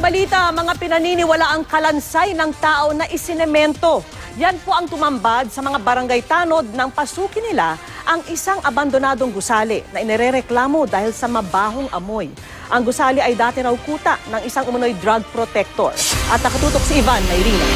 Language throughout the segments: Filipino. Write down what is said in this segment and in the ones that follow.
ibang balita, mga pinaniniwalaang kalansay ng tao na isinemento. Yan po ang tumambad sa mga barangay tanod nang pasukin nila ang isang abandonadong gusali na inirereklamo dahil sa mabahong amoy. Ang gusali ay dati raw kuta ng isang umunoy drug protector. At nakatutok si Ivan Mayrina.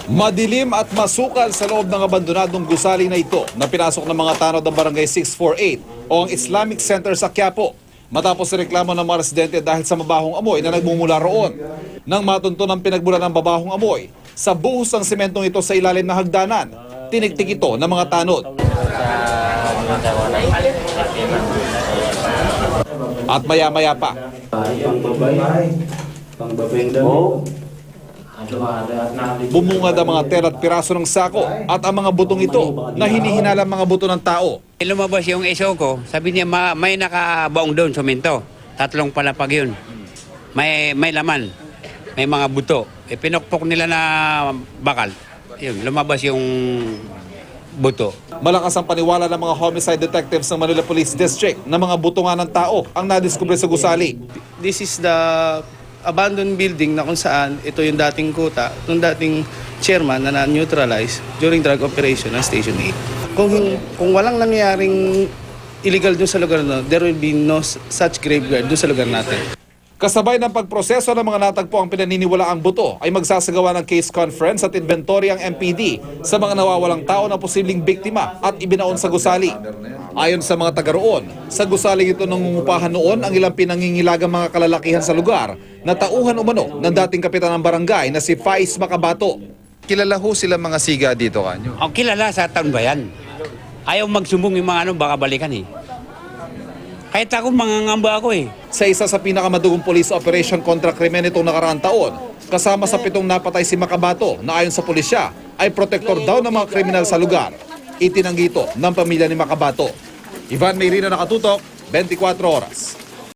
Madilim at masukal sa loob ng abandonadong gusali na ito na pinasok ng mga tanod ng Barangay 648 o ang Islamic Center sa Quiapo. Matapos reklamo ng mga residente dahil sa mabahong amoy na nagmumula roon. Nang matunto ng pinagbulan ng mabahong amoy, sa buhos ng sementong ito sa ilalim ng hagdanan, tinigtik ito ng mga tanod. At maya-maya pa, bumungad ang mga tela at piraso ng sako at ang mga butong ito na hinihinala mga buto ng tao. Lumabas yung iso ko, sabi niya may nakabaong doon, semento. 3 palapag yun. May laman, may mga buto. Pinokpok nila na bakal. Yun, lumabas yung buto. Malakas ang paniwala ng mga homicide detectives ng Manila Police District na mga buto nga ng tao ang nadiskubre sa gusali. This is the abandoned building na kung saan ito yung dating kuta, yung dating chairman na na-neutralize during drug operation ng Station 8. Kung walang nangyaring illegal dun sa lugar na, there will be no such graveyard dun sa lugar natin. Kasabay ng pagproseso ng mga natagpo ang pinaniniwalaang buto ay magsasagawa ng case conference at inventory ang MPD sa mga nawawalang tao na posibleng biktima at ibinaon sa gusali. Ayon sa mga taga roon, sa gusali ito nangungupahan noon ang ilang pinangingilagang mga kalalakihan sa lugar na tauhan umano ng dating kapitan ng barangay na si Faiz Macabato. Kilala ho sila mga siga dito kanyo? Ang kilala sa taon ba yan? Ayaw magsumbong yung mga baka balikan eh. Kahit ako, mangangamba ako eh. Sa isa sa pinakamadugong police operation kontra krimen itong nakaraang taon, kasama sa 7 napatay si Macabato na ayon sa pulisya ay protektor daw ng mga kriminal sa lugar. Itinanggi ito ng pamilya ni Macabato. Ivan Mayrina, nakatutok, 24 Oras.